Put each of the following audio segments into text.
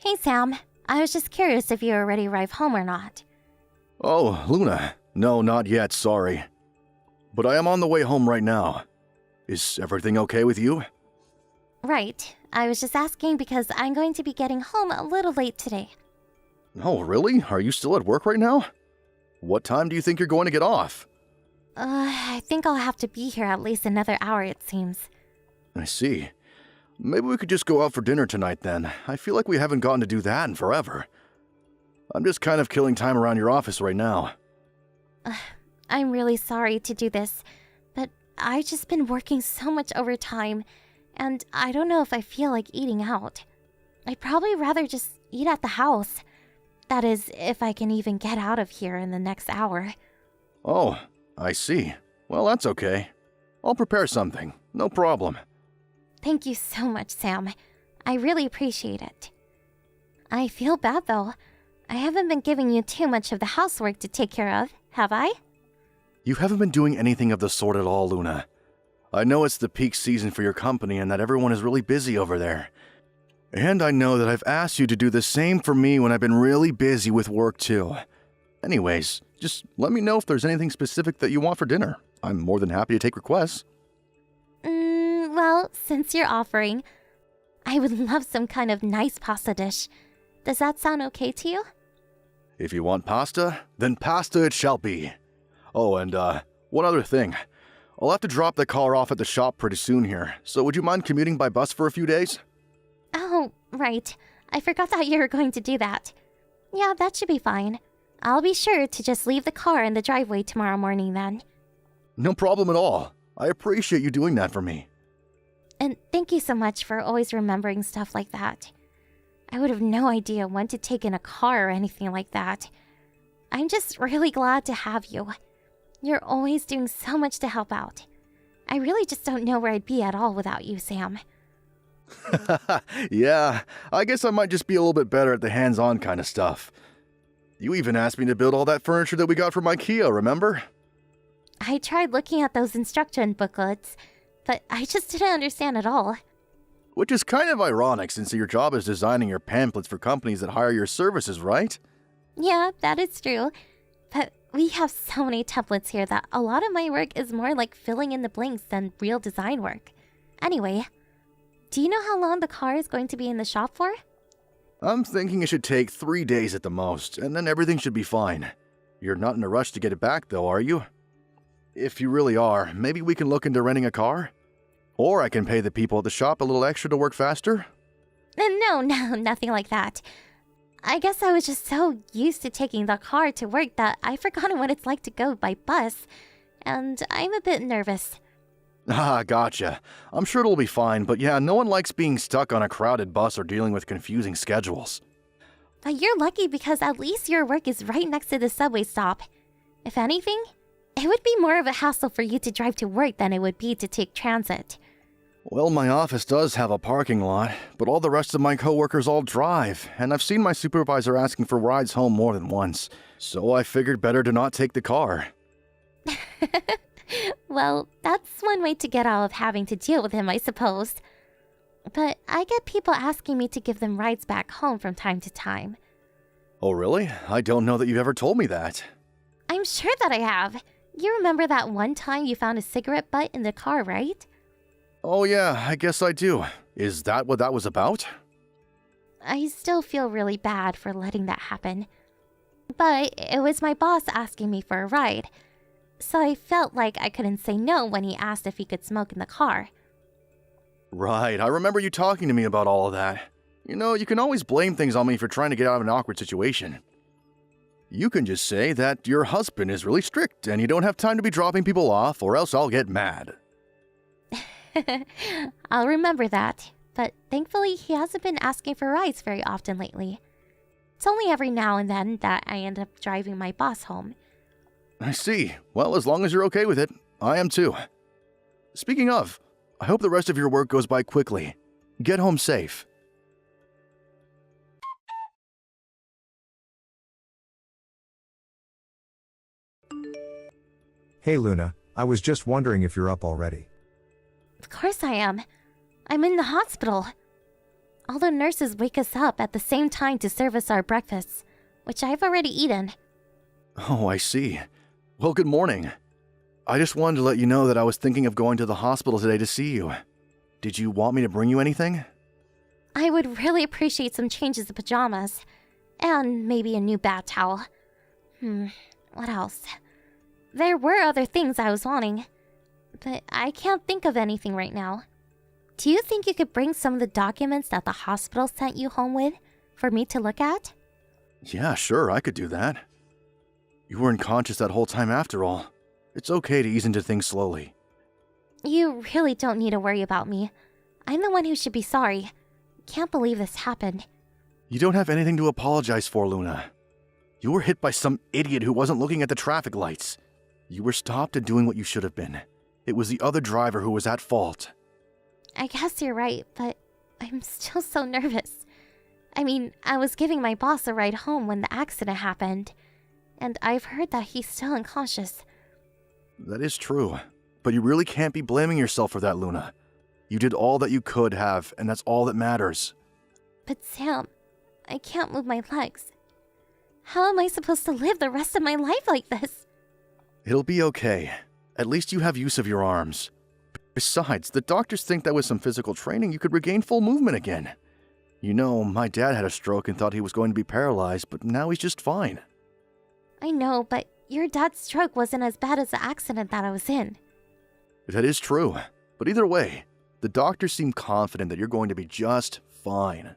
Hey Sam, I was just curious if you were ready to arrive home or not. Oh, Luna. No, not yet, sorry. But I am on the way home right now. Is everything okay with you? Right, I was just asking because I'm going to be getting home a little late today. Oh, really? Are you still at work right now? What time do you think you're going to get off? I think I'll have to be here at least another hour, it seems. I see. Maybe we could just go out for dinner tonight then. I feel like we haven't gotten to do that in forever. I'm just kind of killing time around your office right now. I'm really sorry to do this, but I've just been working so much overtime, and I don't know if I feel like eating out. I'd probably rather just eat at the house. That is, if I can even get out of here in the next hour. Oh, I see. Well, that's okay. I'll prepare something. No problem. Thank you so much, Sam. I really appreciate it. I feel bad, though. I haven't been giving you too much of the housework to take care of, have I? You haven't been doing anything of the sort at all, Luna. I know it's the peak season for your company and that everyone is really busy over there. And I know that I've asked you to do the same for me when I've been really busy with work too. Anyways, just let me know if there's anything specific that you want for dinner. I'm more than happy to take requests. Well, since you're offering, I would love some kind of nice pasta dish. Does that sound okay to you? If you want pasta, then pasta it shall be. Oh, and one other thing. I'll have to drop the car off at the shop pretty soon here, so would you mind commuting by bus for a few days? Oh, right. I forgot that you were going to do that. Yeah, that should be fine. I'll be sure to just leave the car in the driveway tomorrow morning then. No problem at all. I appreciate you doing that for me. And thank you so much for always remembering stuff like that. I would have no idea when to take in a car or anything like that. I'm just really glad to have you. You're always doing so much to help out. I really just don't know where I'd be at all without you, Sam. Yeah, I guess I might just be a little bit better at the hands-on kind of stuff. You even asked me to build all that furniture that we got from IKEA, remember? I tried looking at those instruction booklets, but I just didn't understand at all. Which is kind of ironic since your job is designing your pamphlets for companies that hire your services, right? Yeah, that is true. But we have so many templates here that a lot of my work is more like filling in the blanks than real design work. Anyway, do you know how long the car is going to be in the shop for? I'm thinking it should take 3 days at the most, and then everything should be fine. You're not in a rush to get it back though, are you? If you really are, maybe we can look into renting a car? Or I can pay the people at the shop a little extra to work faster? No, nothing like that. I guess I was just so used to taking the car to work that I've forgotten what it's like to go by bus, and I'm a bit nervous. Ah, gotcha. I'm sure it'll be fine, but yeah, no one likes being stuck on a crowded bus or dealing with confusing schedules. But you're lucky because at least your work is right next to the subway stop. If anything, it would be more of a hassle for you to drive to work than it would be to take transit. Well, my office does have a parking lot, but all the rest of my coworkers all drive, and I've seen my supervisor asking for rides home more than once, so I figured better to not take the car. Well, that's one way to get out of having to deal with him, I suppose. But I get people asking me to give them rides back home from time to time. Oh, really? I don't know that you've ever told me that. I'm sure that I have. You remember that one time you found a cigarette butt in the car, right? Oh yeah, I guess I do. Is that what that was about? I still feel really bad for letting that happen. But it was my boss asking me for a ride. So I felt like I couldn't say no when he asked if he could smoke in the car. Right, I remember you talking to me about all of that. You know, you can always blame things on me for trying to get out of an awkward situation. You can just say that your husband is really strict and you don't have time to be dropping people off or else I'll get mad. I'll remember that, but thankfully he hasn't been asking for rides very often lately. It's only every now and then that I end up driving my boss home. I see. Well, as long as you're okay with it, I am too. Speaking of, I hope the rest of your work goes by quickly. Get home safe. Hey Luna, I was just wondering if you're up already. Of course I am. I'm in the hospital. All the nurses wake us up at the same time to serve us our breakfasts, which I've already eaten. Oh, I see. Well, good morning. I just wanted to let you know that I was thinking of going to the hospital today to see you. Did you want me to bring you anything? I would really appreciate some changes of pajamas. And maybe a new bath towel. What else? There were other things I was wanting, but I can't think of anything right now. Do you think you could bring some of the documents that the hospital sent you home with for me to look at? Yeah, sure, I could do that. You were unconscious that whole time after all. It's okay to ease into things slowly. You really don't need to worry about me. I'm the one who should be sorry. Can't believe this happened. You don't have anything to apologize for, Luna. You were hit by some idiot who wasn't looking at the traffic lights. You were stopped and doing what you should have been. It was the other driver who was at fault. I guess you're right, but I'm still so nervous. I mean, I was giving my boss a ride home when the accident happened, and I've heard that he's still unconscious. That is true, but you really can't be blaming yourself for that, Luna. You did all that you could have, and that's all that matters. But Sam, I can't move my legs. How am I supposed to live the rest of my life like this? It'll be okay. At least you have use of your arms. Besides, the doctors think that with some physical training you could regain full movement again. You know, my dad had a stroke and thought he was going to be paralyzed, but now he's just fine. I know, but your dad's stroke wasn't as bad as the accident that I was in. That is true, but either way, the doctors seem confident that you're going to be just fine.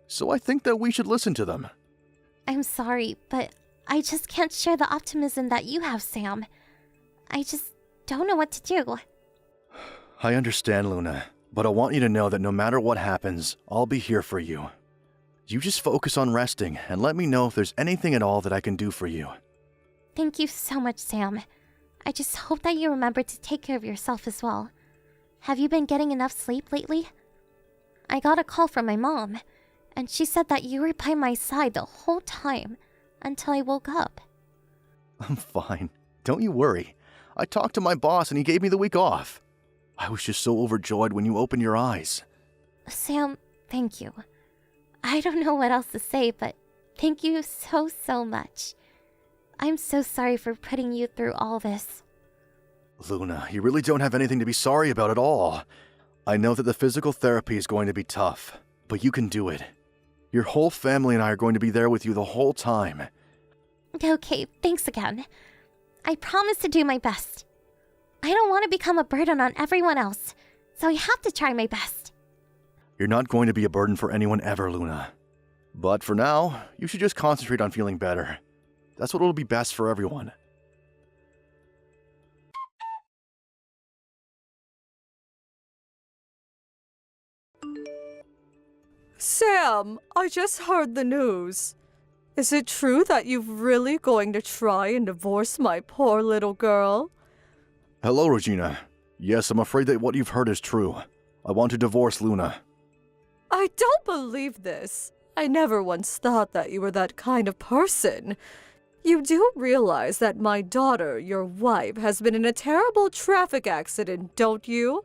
So I think that we should listen to them. I'm sorry, but I just can't share the optimism that you have, Sam. I just don't know what to do. I understand, Luna, but I want you to know that no matter what happens, I'll be here for you. You just focus on resting and let me know if there's anything at all that I can do for you. Thank you so much, Sam. I just hope that you remember to take care of yourself as well. Have you been getting enough sleep lately? I got a call from my mom, and she said that you were by my side the whole time until I woke up. I'm fine. Don't you worry. I talked to my boss and he gave me the week off. I was just so overjoyed when you opened your eyes. Sam, thank you. I don't know what else to say, but thank you so much. I'm so sorry for putting you through all this. Luna, you really don't have anything to be sorry about at all. I know that the physical therapy is going to be tough, but you can do it. Your whole family and I are going to be there with you the whole time. Okay, thanks again. I promise to do my best. I don't want to become a burden on everyone else, so I have to try my best. You're not going to be a burden for anyone ever, Luna. But for now, you should just concentrate on feeling better. That's what will be best for everyone. Sam, I just heard the news. Is it true that you're really going to try and divorce my poor little girl? Hello, Regina. Yes, I'm afraid that what you've heard is true. I want to divorce Luna. I don't believe this. I never once thought that you were that kind of person. You do realize that my daughter, your wife, has been in a terrible traffic accident, don't you?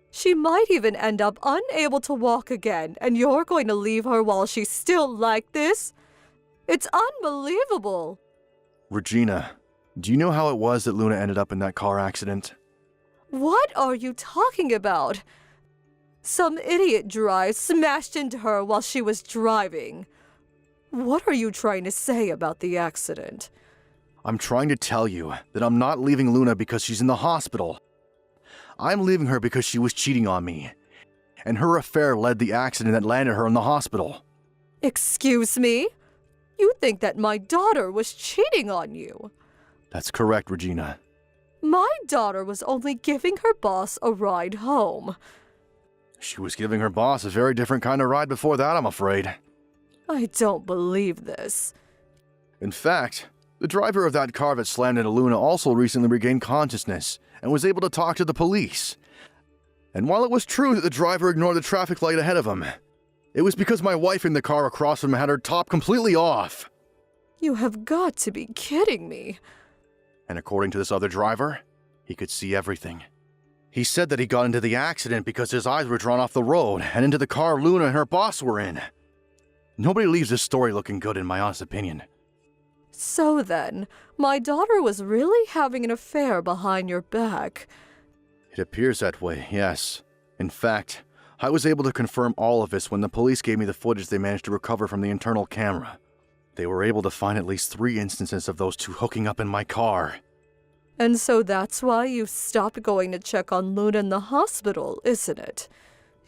She might even end up unable to walk again, and you're going to leave her while she's still like this? It's unbelievable. Regina, do you know how it was that Luna ended up in that car accident? What are you talking about? Some idiot driver smashed into her while she was driving. What are you trying to say about the accident? I'm trying to tell you that I'm not leaving Luna because she's in the hospital. I'm leaving her because she was cheating on me. And her affair led the accident that landed her in the hospital. Excuse me? You think that my daughter was cheating on you? That's correct, Regina. My daughter was only giving her boss a ride home. She was giving her boss a very different kind of ride before that, I'm afraid. I don't believe this. In fact, the driver of that car that slammed into Luna also recently regained consciousness and was able to talk to the police. And while it was true that the driver ignored the traffic light ahead of him, it was because my wife in the car across from him had her top completely off. You have got to be kidding me. And according to this other driver, he could see everything. He said that he got into the accident because his eyes were drawn off the road and into the car Luna and her boss were in. Nobody leaves this story looking good, in my honest opinion. So then, my daughter was really having an affair behind your back. It appears that way, yes. In fact, I was able to confirm all of this when the police gave me the footage they managed to recover from the internal camera. They were able to find at least 3 instances of those two hooking up in my car. And so that's why you stopped going to check on Luna in the hospital, isn't it?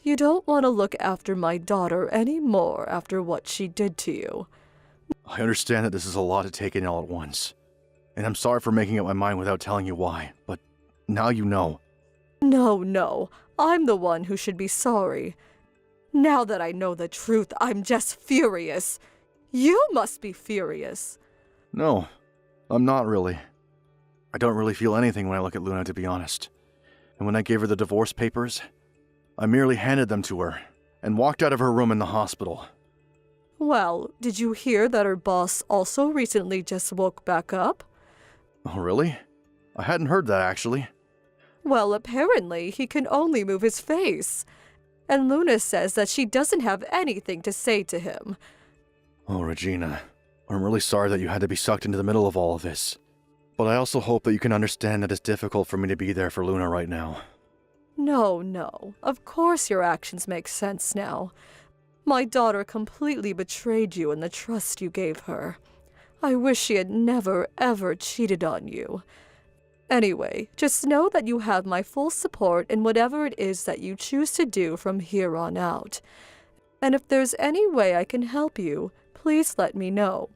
You don't want to look after my daughter anymore after what she did to you. I understand that this is a lot to take in all at once. And I'm sorry for making up my mind without telling you why, but now you know. No, I'm the one who should be sorry. Now that I know the truth, I'm just furious. You must be furious. No, I'm not really. I don't really feel anything when I look at Luna, to be honest. And when I gave her the divorce papers, I merely handed them to her and walked out of her room in the hospital. Well, did you hear that her boss also recently just woke back up? Oh, really? I hadn't heard that, actually. Well, apparently he can only move his face. And Luna says that she doesn't have anything to say to him. Oh, Regina, I'm really sorry that you had to be sucked into the middle of all of this. But I also hope that you can understand that it's difficult for me to be there for Luna right now. No. Of course your actions make sense now. My daughter completely betrayed you in the trust you gave her. I wish she had never, ever cheated on you. Anyway, just know that you have my full support in whatever it is that you choose to do from here on out. And if there's any way I can help you, please let me know.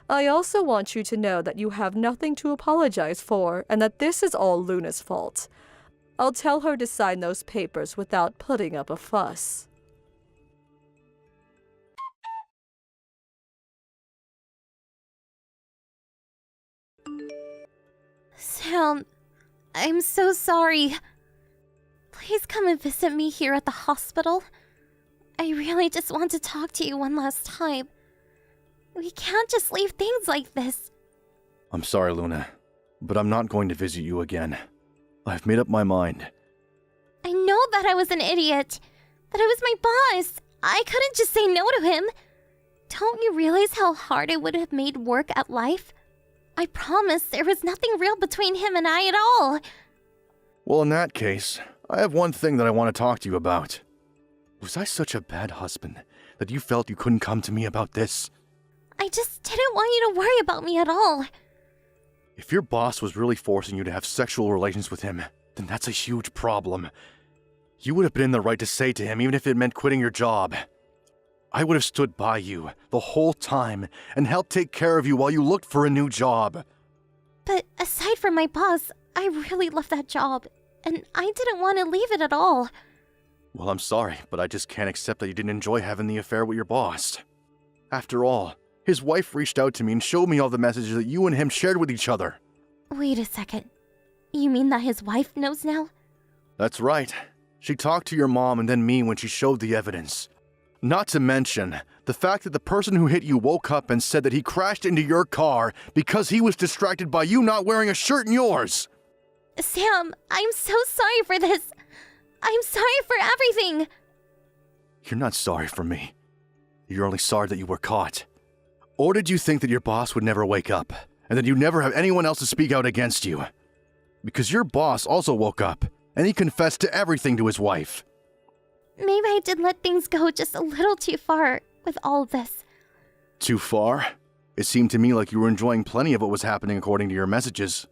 I also want you to know that you have nothing to apologize for and that this is all Luna's fault. I'll tell her to sign those papers without putting up a fuss. Sam, I'm so sorry. Please come and visit me here at the hospital. I really just want to talk to you one last time. We can't just leave things like this. I'm sorry, Luna, but I'm not going to visit you again. I've made up my mind. I know that I was an idiot. That I was my boss. I couldn't just say no to him. Don't you realize how hard it would have made work at life? I promise there was nothing real between him and I at all. Well, in that case, I have one thing that I want to talk to you about. Was I such a bad husband that you felt you couldn't come to me about this? I just didn't want you to worry about me at all. If your boss was really forcing you to have sexual relations with him, then that's a huge problem. You would have been in the right to say to him, even if it meant quitting your job. I would have stood by you the whole time and helped take care of you while you looked for a new job. But aside from my boss, I really love that job, and I didn't want to leave it at all. Well, I'm sorry, but I just can't accept that you didn't enjoy having the affair with your boss. After all, his wife reached out to me and showed me all the messages that you and him shared with each other. Wait a second. You mean that his wife knows now? That's right. She talked to your mom and then me when she showed the evidence. Not to mention the fact that the person who hit you woke up and said that he crashed into your car because he was distracted by you not wearing a shirt in yours. Sam, I'm so sorry for this. I'm sorry for everything. You're not sorry for me. You're only sorry that you were caught. Or did you think that your boss would never wake up, and that you'd never have anyone else to speak out against you? Because your boss also woke up, and he confessed to everything to his wife. Maybe I did let things go just a little too far with all of this. Too far? It seemed to me like you were enjoying plenty of what was happening according to your messages.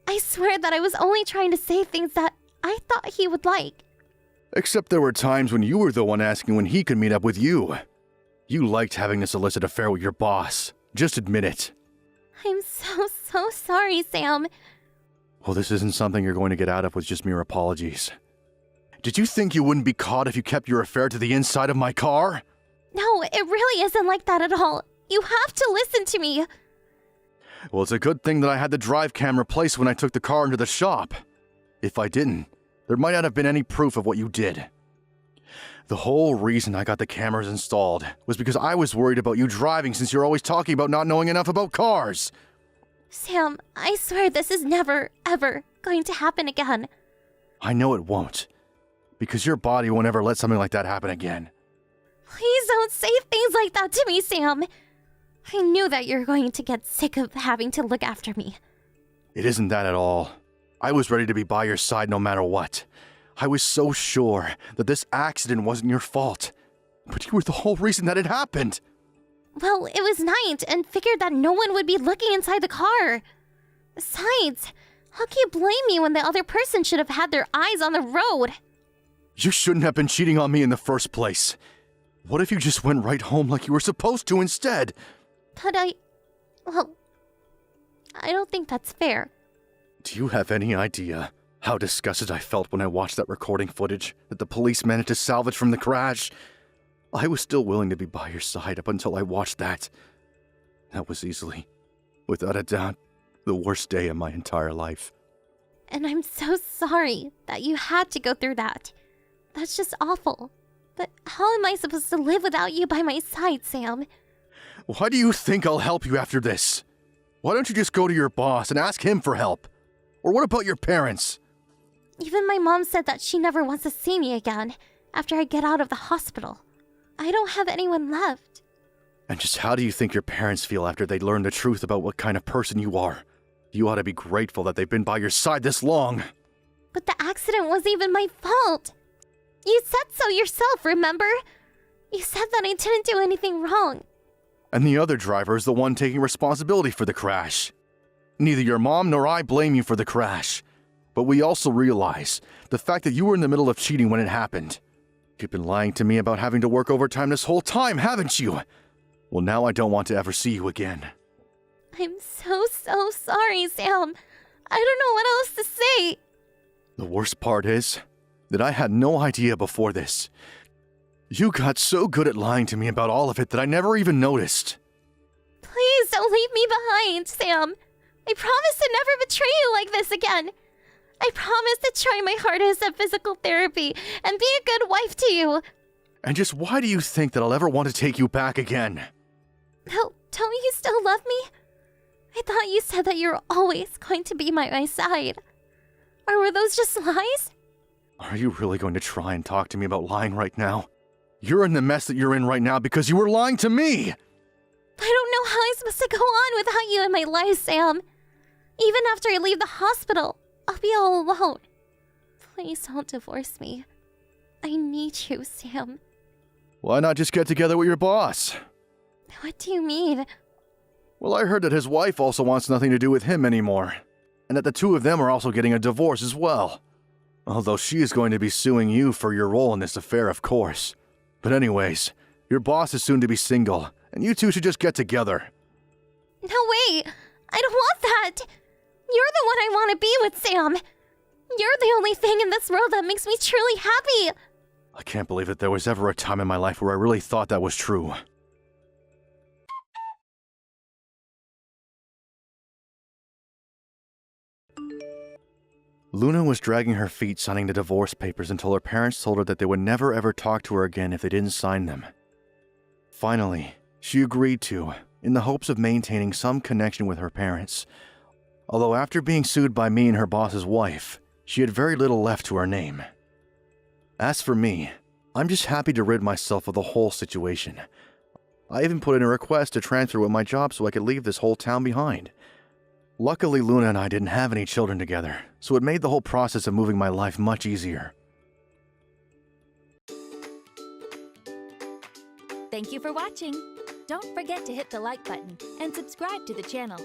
I swear that I was only trying to say things that I thought he would like. Except there were times when you were the one asking when he could meet up with you. You liked having this illicit affair with your boss. Just admit it. I'm so sorry, Sam. Well, this isn't something you're going to get out of with just mere apologies. Did you think you wouldn't be caught if you kept your affair to the inside of my car? No, it really isn't like that at all. You have to listen to me. Well, it's a good thing that I had the drive cam replaced when I took the car into the shop. If I didn't, there might not have been any proof of what you did. The whole reason I got the cameras installed was because I was worried about you driving since you're always talking about not knowing enough about cars. Sam, I swear this is never, ever going to happen again. I know it won't. Because your body won't ever let something like that happen again. Please don't say things like that to me, Sam. I knew that you're going to get sick of having to look after me. It isn't that at all. I was ready to be by your side no matter what. I was so sure that this accident wasn't your fault. But you were the whole reason that it happened. Well, it was night and figured that no one would be looking inside the car. Besides, how can you blame me when the other person should have had their eyes on the road? You shouldn't have been cheating on me in the first place. What if you just went right home like you were supposed to instead? But I don't think that's fair. Do you have any idea how disgusted I felt when I watched that recording footage that the police managed to salvage from the crash? I was still willing to be by your side up until I watched that. That was easily, without a doubt, the worst day of my entire life. And I'm so sorry that you had to go through that. That's just awful. But how am I supposed to live without you by my side, Sam? Why do you think I'll help you after this? Why don't you just go to your boss and ask him for help? Or what about your parents? Even my mom said that she never wants to see me again after I get out of the hospital. I don't have anyone left. And just how do you think your parents feel after they learn the truth about what kind of person you are? You ought to be grateful that they've been by your side this long. But the accident wasn't even my fault. You said so yourself, remember? You said that I didn't do anything wrong. And the other driver is the one taking responsibility for the crash. Neither your mom nor I blame you for the crash. But we also realize the fact that you were in the middle of cheating when it happened. You've been lying to me about having to work overtime this whole time, haven't you? Well, now I don't want to ever see you again. I'm so sorry, Sam. I don't know what else to say. The worst part is that I had no idea before this. You got so good at lying to me about all of it that I never even noticed. Please don't leave me behind, Sam. I promise to never betray you like this again. I promise to try my hardest at physical therapy and be a good wife to you. And just why do you think that I'll ever want to take you back again? Well, don't you still love me? I thought you said that you're always going to be by my side. Or were those just lies? Are you really going to try and talk to me about lying right now? You're in the mess that you're in right now because you were lying to me! I don't know how I'm supposed to go on without you in my life, Sam. Even after I leave the hospital, I'll be all alone. Please don't divorce me. I need you, Sam. Why not just get together with your boss? What do you mean? Well, I heard that his wife also wants nothing to do with him anymore. And that the two of them are also getting a divorce as well. Although she is going to be suing you for your role in this affair, of course. But anyways, your boss is soon to be single, and you two should just get together. No way! I don't want that! You're the one I want to be with, Sam! You're the only thing in this world that makes me truly happy! I can't believe that there was ever a time in my life where I really thought that was true. Luna was dragging her feet signing the divorce papers until her parents told her that they would never ever talk to her again if they didn't sign them. Finally, she agreed to, in the hopes of maintaining some connection with her parents. Although after being sued by me and her boss's wife, she had very little left to her name. As for me, I'm just happy to rid myself of the whole situation. I even put in a request to transfer with my job so I could leave this whole town behind. Luckily, Luna and I didn't have any children together, so it made the whole process of moving my life much easier. Thank you for watching. Don't forget to hit the like button and subscribe to the channel.